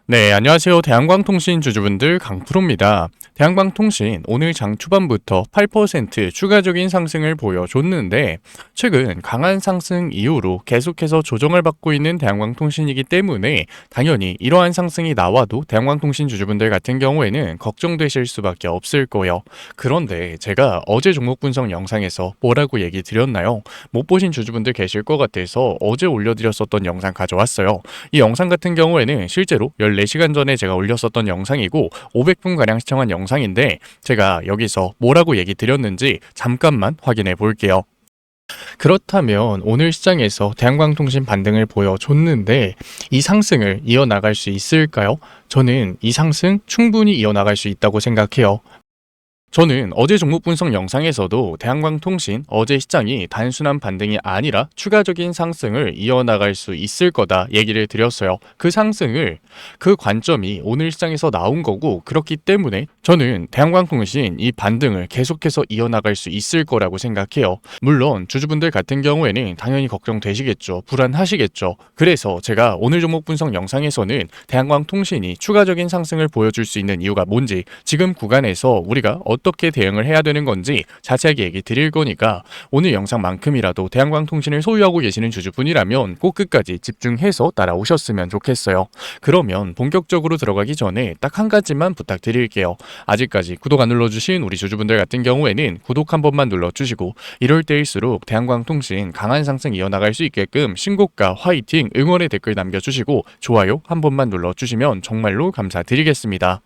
네, 안녕하세요. 대한광통신 주주분들 강프로입니다. 대한광통신 오늘 장 초반부터 8% 추가적인 상승을 보여줬는데 최근 강한 상승 이후로 계속해서 조정을 받고 있는 대한광통신이기 때문에 당연히 이러한 상승이 나와도 대한광통신 주주분들 같은 경우에는 걱정되실 수밖에 없을 거예요. 그런데 제가 어제 종목 분석 영상에서 뭐라고 얘기 드렸나요? 못 보신 주주분들 계실 것 같아서 어제 올려드렸었던 영상 가져왔어요. 이 영상 같은 경우에는 실제로 14시간 전에 제가 올렸었던 영상이고 500분가량 시청한 영상인데 제가 여기서 뭐라고 얘기 드렸는지 잠깐만 확인해 볼게요. 그렇다면 오늘 시장에서 대한광통신 반등을 보여줬는데 이 상승을 이어나갈 수 있을까요? 저는 이 상승 충분히 이어나갈 수 있다고 생각해요. 저는 어제 종목 분석 영상에서도 대한광통신 어제 시장이 단순한 반등이 아니라 추가적인 상승을 이어나갈 수 있을 거다 얘기를 드렸어요. 그 상승을 그 관점이 오늘 시장에서 나온 거고 그렇기 때문에 저는 대한광통신 이 반등을 계속해서 이어나갈 수 있을 거라고 생각해요. 물론 주주분들 같은 경우에는 당연히 걱정되시겠죠. 불안하시겠죠. 그래서 제가 오늘 종목 분석 영상에서는 대한광통신이 추가적인 상승을 보여줄 수 있는 이유가 뭔지 지금 구간에서 우리가 어떻게 대응을 해야 되는 건지 자세하게 얘기 드릴 거니까 오늘 영상만큼이라도 대한광통신을 소유하고 계시는 주주분이라면 꼭 끝까지 집중해서 따라오셨으면 좋겠어요. 그러면 본격적으로 들어가기 전에 딱 한 가지만 부탁드릴게요. 아직까지 구독 안 눌러주신 우리 주주분들 같은 경우에는 구독 한 번만 눌러주시고 이럴 때일수록 대한광통신 강한 상승 이어나갈 수 있게끔 신고가 화이팅 응원의 댓글 남겨주시고 좋아요 한 번만 눌러주시면 정말로 감사드리겠습니다.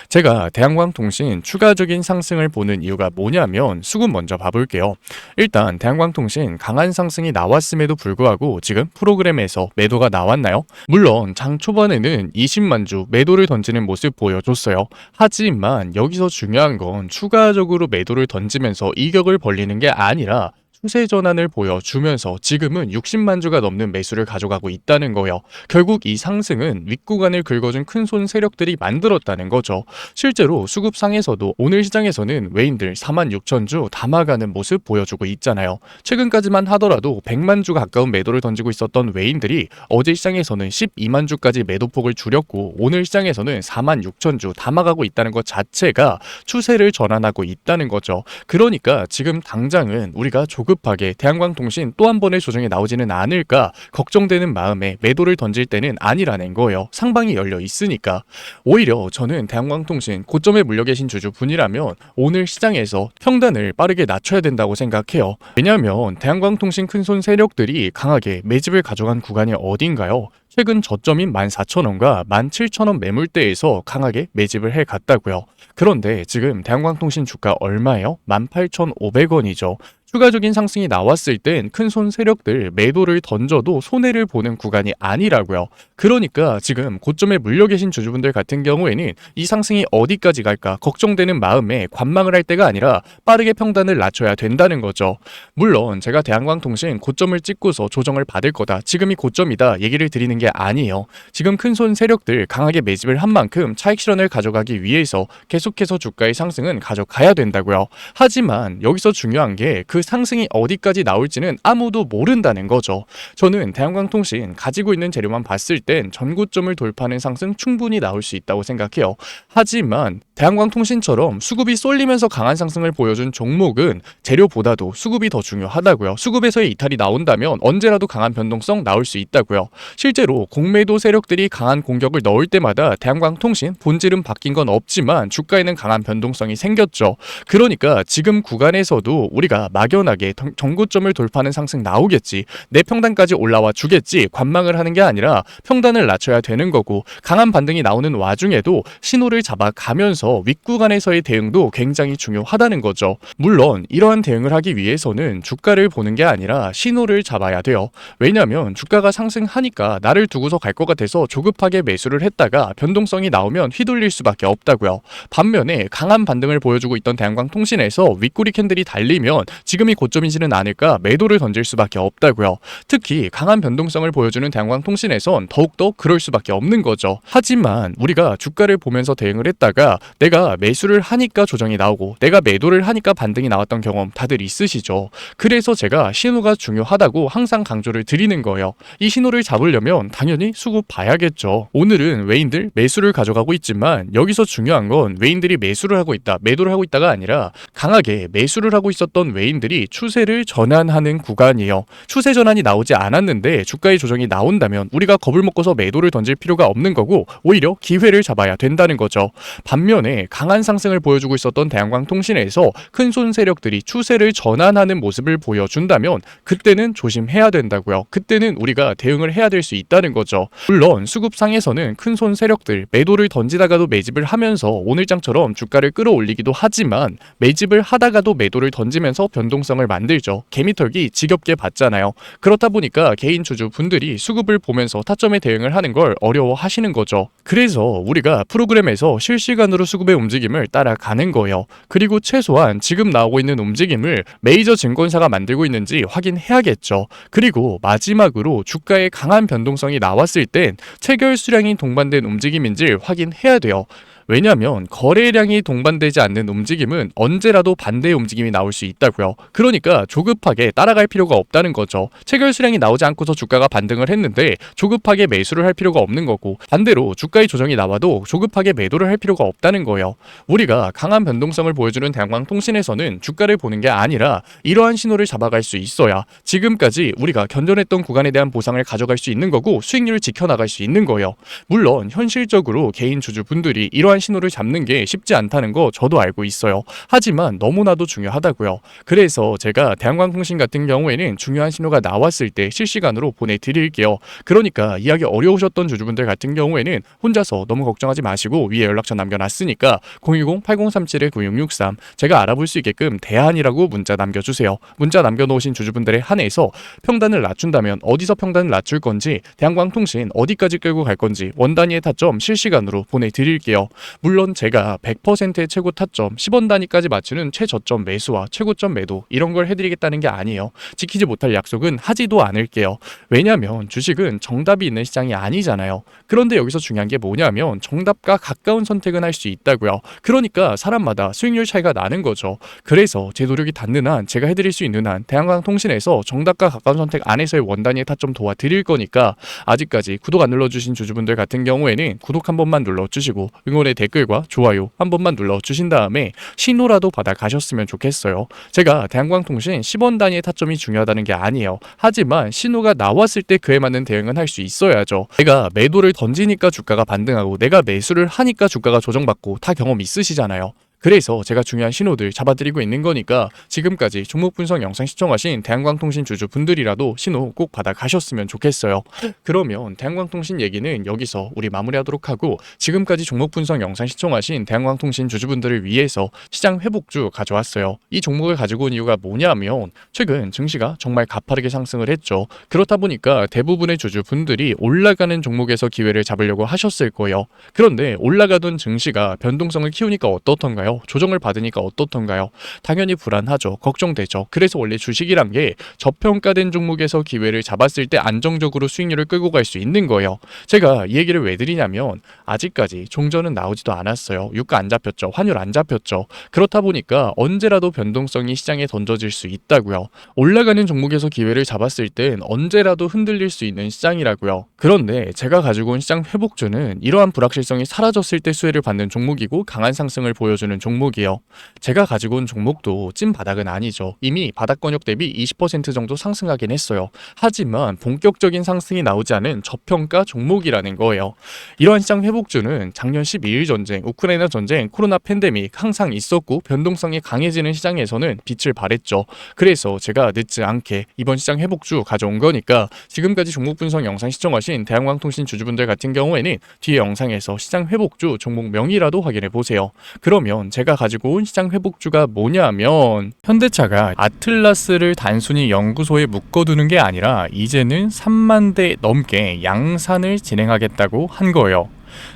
제가 대한광통신 추가적인 상승을 보는 이유가 뭐냐면 수급 먼저 봐볼게요. 일단 대한광통신 강한 상승이 나왔음에도 불구하고 지금 프로그램에서 매도가 나왔나요? 물론 장 초반에는 20만 주 매도를 던지는 모습 보여줬어요. 하지만 여기서 중요한 건 추가적으로 매도를 던지면서 이격을 벌리는 게 아니라 추세 전환을 보여주면서 지금은 60만 주가 넘는 매수를 가져가고 있다는 거예요. 결국 이 상승은 윗구간을 긁어준 큰손 세력들이 만들었다는 거죠. 실제로 수급상에서도 오늘 시장에서는 외인들 4만 6천 주 담아가는 모습 보여주고 있잖아요. 최근까지만 하더라도 100만 주 가까운 매도를 던지고 있었던 외인들이 어제 시장에서는 12만 주까지 매도폭을 줄였고 오늘 시장에서는 4만 6천 주 담아가고 있다는 것 자체가 추세를 전환하고 있다는 거죠. 그러니까 지금 당장은 우리가 조급하게 대한광통신 또 한 번의 조정이 나오지는 않을까 걱정되는 마음에 매도를 던질 때는 아니라는 거예요. 상방이 열려 있으니까. 오히려 저는 대한광통신 고점에 물려 계신 주주분이라면 오늘 시장에서 평단을 빠르게 낮춰야 된다고 생각해요. 왜냐하면 대한광통신 큰손 세력들이 강하게 매집을 가져간 구간이 어딘가요? 최근 저점인 14,000원과 17,000원 매물대에서 강하게 매집을 해갔다고요. 그런데 지금 대한광통신 주가 얼마예요? 18,500원이죠. 추가적인 상승이 나왔을 땐 큰손 세력들 매도를 던져도 손해를 보는 구간이 아니라고요. 그러니까 지금 고점에 물려 계신 주주분들 같은 경우에는 이 상승이 어디까지 갈까 걱정되는 마음에 관망을 할 때가 아니라 빠르게 평단을 낮춰야 된다는 거죠. 물론 제가 대한광통신 고점을 찍고서 조정을 받을 거다. 지금이 고점이다 얘기를 드리는 게 아니에요. 지금 큰손 세력들 강하게 매집을 한 만큼 차익 실현을 가져가기 위해서 계속해서 주가의 상승은 가져가야 된다고요. 하지만 여기서 중요한 게 그 상승이 어디까지 나올지는 아무도 모른다는 거죠. 저는 대한광통신 가지고 있는 재료만 봤을 땐 전고점을 돌파하는 상승 충분히 나올 수 있다고 생각해요. 하지만 대한광통신처럼 수급이 쏠리면서 강한 상승을 보여준 종목은 재료보다도 수급이 더 중요하다고요. 수급에서의 이탈이 나온다면 언제라도 강한 변동성 나올 수 있다고요. 실제로 공매도 세력들이 강한 공격을 넣을 때마다 대한광통신 본질은 바뀐 건 없지만 주가에는 강한 변동성이 생겼죠. 그러니까 지금 구간에서도 우리가 막연하게 정고점을 돌파하는 상승 나오겠지, 내 평단까지 올라와 주겠지 관망을 하는 게 아니라 평단을 낮춰야 되는 거고 강한 반등이 나오는 와중에도 신호를 잡아가면서 윗구간에서의 대응도 굉장히 중요하다는 거죠. 물론 이러한 대응을 하기 위해서는 주가를 보는 게 아니라 신호를 잡아야 돼요. 왜냐하면 주가가 상승하니까 나를 두고서 갈 것 같아서 조급하게 매수를 했다가 변동성이 나오면 휘둘릴 수밖에 없다고요. 반면에 강한 반등을 보여주고 있던 대한광통신에서 윗꼬리 캔들이 달리면 지금이 고점이지는 않을까 매도를 던질 수밖에 없다고요. 특히 강한 변동성을 보여주는 대한광통신에선 더욱더 그럴 수밖에 없는 거죠. 하지만 우리가 주가를 보면서 대응을 했다가 내가 매수를 하니까 조정이 나오고 내가 매도를 하니까 반등이 나왔던 경험 다들 있으시죠? 그래서 제가 신호가 중요하다고 항상 강조를 드리는 거예요. 이 신호를 잡으려면 당연히 수급 봐야겠죠. 오늘은 외인들 매수를 가져가고 있지만 여기서 중요한 건 외인들이 매수를 하고 있다, 매도를 하고 있다가 아니라 강하게 매수를 하고 있었던 외인들이 추세를 전환하는 구간이에요. 추세 전환이 나오지 않았는데 주가의 조정이 나온다면 우리가 겁을 먹고서 매도를 던질 필요가 없는 거고 오히려 기회를 잡아야 된다는 거죠. 반면에 강한 상승을 보여주고 있었던 대한광통신에서 큰손 세력들이 추세를 전환하는 모습을 보여준다면 그때는 조심해야 된다고요. 그때는 우리가 대응을 해야 될 수 있다는 거죠. 물론 수급상에서는 큰손 세력들 매도를 던지다가도 매집을 하면서 오늘장처럼 주가를 끌어올리기도 하지만 매집을 하다가도 매도를 던지면서 변동성을 만들죠. 개미털기 지겹게 봤잖아요. 그렇다 보니까 개인 주주분들이 수급을 보면서 타점에 대응을 하는 걸 어려워하시는 거죠. 그래서 우리가 프로그램에서 실시간으로 수급의 움직임을 따라가는 거예요. 그리고 최소한 지금 나오고 있는 움직임을 메이저 증권사가 만들고 있는지 확인해야겠죠. 그리고 마지막으로 주가의 강한 변동성이 나왔을 땐 체결 수량이 동반된 움직임인지 확인해야 돼요. 왜냐하면 거래량이 동반되지 않는 움직임은 언제라도 반대의 움직임이 나올 수 있다고요. 그러니까 조급하게 따라갈 필요가 없다는 거죠. 체결 수량이 나오지 않고서 주가가 반등을 했는데 조급하게 매수를 할 필요가 없는 거고 반대로 주가의 조정이 나와도 조급하게 매도를 할 필요가 없다는 거예요. 우리가 강한 변동성을 보여주는 대한광통신에서는 주가를 보는 게 아니라 이러한 신호를 잡아갈 수 있어야 지금까지 우리가 견뎌냈던 구간에 대한 보상을 가져갈 수 있는 거고 수익률을 지켜나갈 수 있는 거예요. 물론 현실적으로 개인 주주분들이 이러한 신호를 잡는 게 쉽지 않다는 거 저도 알고 있어요. 하지만 너무나도 중요하다고요. 그래서 제가 대한광통신 같은 경우에는 중요한 신호가 나왔을 때 실시간으로 보내드릴게요. 그러니까 이해하기 어려우셨던 주주분들 같은 경우에는 혼자서 너무 걱정하지 마시고 위에 연락처 남겨놨으니까 010-8037-9663 제가 알아볼 수 있게끔 대한이라고 문자 남겨주세요. 문자 남겨놓으신 주주분들에 한해서 평단을 낮춘다면 어디서 평단을 낮출 건지 대한광통신 어디까지 끌고 갈 건지 원단위의 타점 실시간으로 보내드릴게요. 물론 제가 100%의 최고 타점 10원 단위까지 맞추는 최저점 매수와 최고점 매도 이런 걸 해드리겠다는 게 아니에요. 지키지 못할 약속은 하지도 않을게요. 왜냐면 주식은 정답이 있는 시장이 아니잖아요. 그런데 여기서 중요한 게 뭐냐면 정답과 가까운 선택은 할 수 있다고요. 그러니까 사람마다 수익률 차이가 나는 거죠. 그래서 제 노력이 닿는 한 제가 해드릴 수 있는 한 대한광통신에서 정답과 가까운 선택 안에서의 원단위의 타점 도와드릴 거니까 아직까지 구독 안 눌러주신 주주분들 같은 경우에는 구독 한 번만 눌러주시고 응원의 댓글과 좋아요 한 번만 눌러주신 다음에 신호라도 받아 가셨으면 좋겠어요. 제가 대한광통신 10원 단위의 타점이 중요하다는 게 아니에요. 하지만 신호가 나왔을 때 그에 맞는 대응은 할 수 있어야죠. 내가 매도를 던지니까 주가가 반등하고 내가 매수를 하니까 주가가 조정받고 다 경험 있으시잖아요. 그래서 제가 중요한 신호들 잡아드리고 있는 거니까 지금까지 종목 분석 영상 시청하신 대한광통신 주주분들이라도 신호 꼭 받아 가셨으면 좋겠어요. 그러면 대한광통신 얘기는 여기서 우리 마무리하도록 하고 지금까지 종목 분석 영상 시청하신 대한광통신 주주분들을 위해서 시장 회복주 가져왔어요. 이 종목을 가지고 온 이유가 뭐냐면 최근 증시가 정말 가파르게 상승을 했죠. 그렇다 보니까 대부분의 주주분들이 올라가는 종목에서 기회를 잡으려고 하셨을 거예요. 그런데 올라가던 증시가 변동성을 키우니까 어떻던가요? 조정을 받으니까 어떻던가요? 당연히 불안하죠. 걱정되죠. 그래서 원래 주식이란 게 저평가된 종목에서 기회를 잡았을 때 안정적으로 수익률을 끌고 갈 수 있는 거예요. 제가 이 얘기를 왜 드리냐면 아직까지 종전은 나오지도 않았어요. 유가 안 잡혔죠. 환율 안 잡혔죠. 그렇다 보니까 언제라도 변동성이 시장에 던져질 수 있다고요. 올라가는 종목에서 기회를 잡았을 땐 언제라도 흔들릴 수 있는 시장이라고요. 그런데 제가 가지고 온 시장 회복주는 이러한 불확실성이 사라졌을 때 수혜를 받는 종목이고 강한 상승을 보여주는 종목이요. 제가 가지고 온 종목도 찐 바닥은 아니죠. 이미 바닥권역 대비 20% 정도 상승하긴 했어요. 하지만 본격적인 상승이 나오지 않은 저평가 종목이라는 거예요. 이러한 시장 회복주는 작년 12일 전쟁, 우크라이나 전쟁, 코로나 팬데믹 항상 있었고 변동성이 강해지는 시장에서는 빛을 발했죠. 그래서 제가 늦지 않게 이번 시장 회복주 가져온 거니까 지금까지 종목 분석 영상 시청하신 대한광통신 주주분들 같은 경우에는 뒤에 영상에서 시장 회복주 종목 명의라도 확인해 보세요. 그러면 제가 가지고 온 시장 회복주가 뭐냐면 현대차가 아틀라스를 단순히 연구소에 묶어두는 게 아니라 이제는 3만 대 넘게 양산을 진행하겠다고 한 거예요.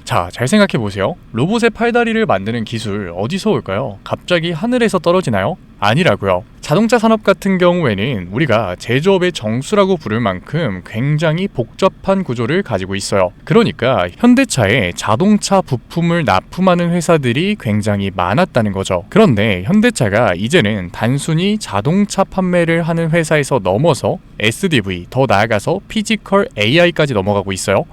자, 잘 생각해 보세요. 로봇의 팔다리를 만드는 기술 어디서 올까요? 갑자기 하늘에서 떨어지나요? 아니라고요. 자동차 산업 같은 경우에는 우리가 제조업의 정수라고 부를 만큼 굉장히 복잡한 구조를 가지고 있어요. 그러니까 현대차에 자동차 부품을 납품하는 회사들이 굉장히 많았다는 거죠. 그런데 현대차가 이제는 단순히 자동차 판매를 하는 회사에서 넘어서 SDV, 더 나아가서 피지컬 AI까지 넘어가고 있어요.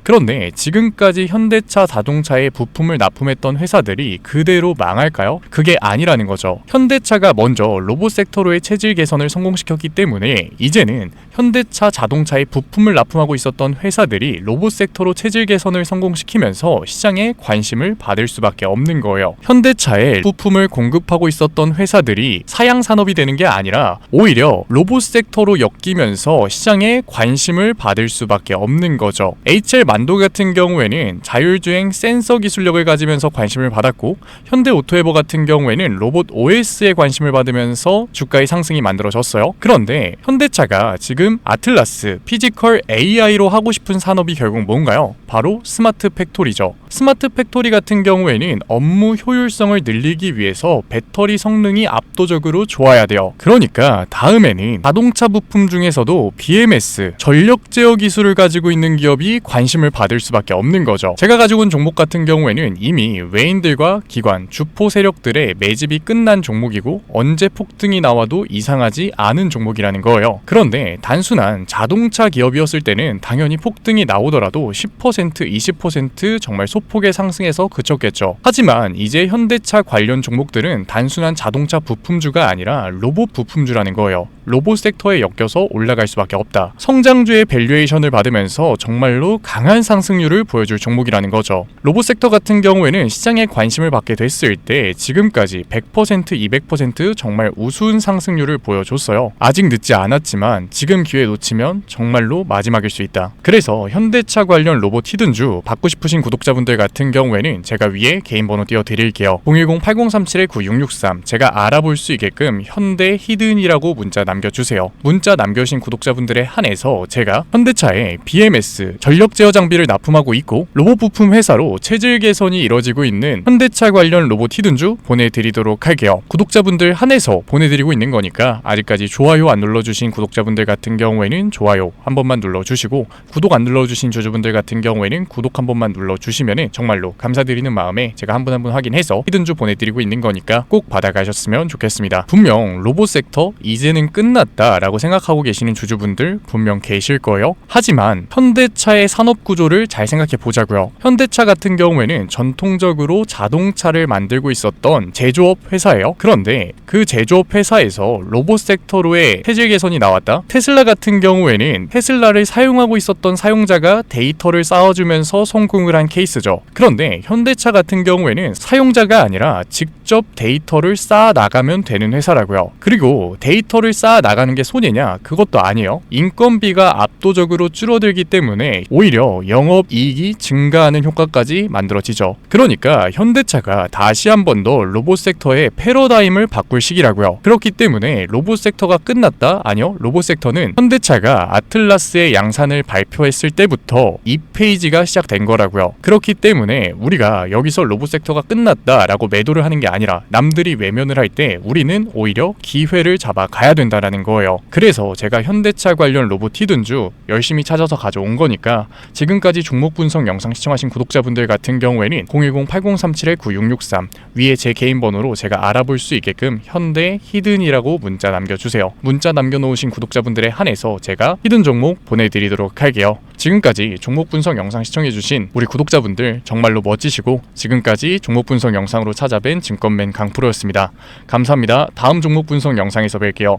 그런데 지금까지 현대차 자동차에 부품을 납품했던 회사들이 그대로 망할까요? 그게 아니라는 거죠. 현대차가 먼저 로봇 섹터로의 체질 개선을 성공시켰기 때문에 이제는 현대차 자동차에 부품을 납품하고 있었던 회사들이 로봇 섹터로 체질 개선을 성공시키면서 시장에 관심을 받을 수밖에 없는 거예요. 현대차에 부품을 공급하고 있었던 회사들이 사양 산업이 되는 게 아니라 오히려 로봇 섹터로 엮이면서 시장에 관심을 받을 수밖에 없는 거죠. HL 만도 같은 경우에는 자율주행 센서 기술력을 가지면서 관심을 받았고, 현대오토에버 같은 경우에는 로봇 OS에 관심을 받으면서 주가의 상승이 만들어졌어요. 그런데 현대차가 지금 아틀라스, 피지컬 AI로 하고 싶은 산업이 결국 뭔가요? 바로 스마트 팩토리죠. 스마트 팩토리 같은 경우에는 업무 효율성을 늘리기 위해서 배터리 성능이 압도적으로 좋아야 돼요. 그러니까 다음에는 자동차 부품 중에서도 BMS, 전력 제어 기술을 가지고 있는 기업이 관심을 받을 수밖에 없는 거죠. 제가 가지고 온 종목 같은 경우에는 이미 외인들과 기관, 주포 세력들의 매집이 끝난 종목이고 언제 폭등이 나와도 이상하지 않은 종목이라는 거예요. 그런데 단순한 자동차 기업이었을 때는 당연히 폭등이 나오더라도 10%, 20% 정말 소폭의 상승에서 그쳤겠죠. 하지만 이제 현대차 관련 종목들은 단순한 자동차 부품주가 아니라 로봇 부품주라는 거예요. 로봇 섹터에 엮여서 올라갈 수밖에 없다. 성장주의 밸류에이션을 받으면서 정말로 강한 상승률을 보여줄 종목이라는 거죠. 로봇 섹터 같은 경우에는 시장에 관심을 받게 됐을 때 지금까지 100%, 200% 정말 우스운 상승률을 보여줬어요. 아직 늦지 않았지만 지금 기회 놓치면 정말로 마지막일 수 있다. 그래서 현대차 관련 로봇 히든주 받고 싶으신 구독자분들 같은 경우에는 제가 위에 개인 번호 띄워드릴게요. 010-8037-9663 제가 알아볼 수 있게끔 현대 히든이라고 문자 남겨주세요. 문자 남겨주신 구독자분들에 한해서 제가 현대차에 BMS, 전력 제어 장비를 납품하고 있고 로봇 부품 회사로 체질 개선이 이뤄지고 있는 현대차 관련 로봇 히든주 보내드리도록 할게요. 구독자분들 한해서 보내드리고 있는 거니까 아직까지 좋아요 안 눌러주신 구독자분들 같은 경우에는 좋아요 한 번만 눌러주시고, 구독 안 눌러주신 주주분들 같은 경우에는 구독 한 번만 눌러주시면 정말로 감사드리는 마음에 제가 한 분 한 분 확인해서 히든주 보내드리고 있는 거니까 꼭 받아가셨으면 좋겠습니다. 분명 로봇 섹터 이제는 끝났다 라고 생각하고 계시는 주주분들 분명 계실 거예요. 하지만 현대차의 산업 구조를 잘 생각해 보자고요. 현대차 같은 경우에는 전통적으로 자동차를 만들고 있었던 제조업 회사예요. 그런데 그 제조업 회사에서 로봇 섹터로의 체질 개선이 나왔다. 테슬라 같은 경우에는 테슬라를 사용하고 있었던 사용자가 데이터를 쌓아주면서 성공을 한 케이스죠. 그런데 현대차 같은 경우에는 사용자가 아니라 직접 데이터를 쌓아 나가면 되는 회사라고요. 그리고 데이터를 쌓아 나가는 게 손해냐? 그것도 아니에요. 인건비가 압도적으로 줄어들기 때문에 오히려 영업이익이 증가하는 효과까지 만들어지죠. 그러니까 현대차가 다시 한 번 더 로봇 섹터의 패러다임을 바꿀 시기라고요. 그렇기 때문에 로봇 섹터가 끝났다? 아니요. 로봇 섹터는 현대차가 아틀라스의 양산을 발표했을 때부터 2페이지가 시작된 거라고요. 그렇기 때문에 우리가 여기서 로봇 섹터가 끝났다 라고 매도를 하는 게 아니라 남들이 외면을 할 때 우리는 오히려 기회를 잡아 가야 된다라는 거예요. 그래서 제가 현대차 관련 로봇 히든주 열심히 찾아서 가져온 거니까 지금까지 종목 분석 영상 시청하신 구독자분들 같은 경우에는 010-8037-9663 위에 제 개인 번호로 제가 알아볼 수 있게끔 현대 히든이라고 문자 남겨주세요. 문자 남겨놓으신 구독자분들에 한해서 제가 히든 종목 보내드리도록 할게요. 지금까지 종목 분석 영상 시청해주신 우리 구독자분들 정말로 멋지시고, 지금까지 종목 분석 영상으로 찾아뵌 증권맨 강프로였습니다. 감사합니다. 다음 종목 분석 영상에서 뵐게요.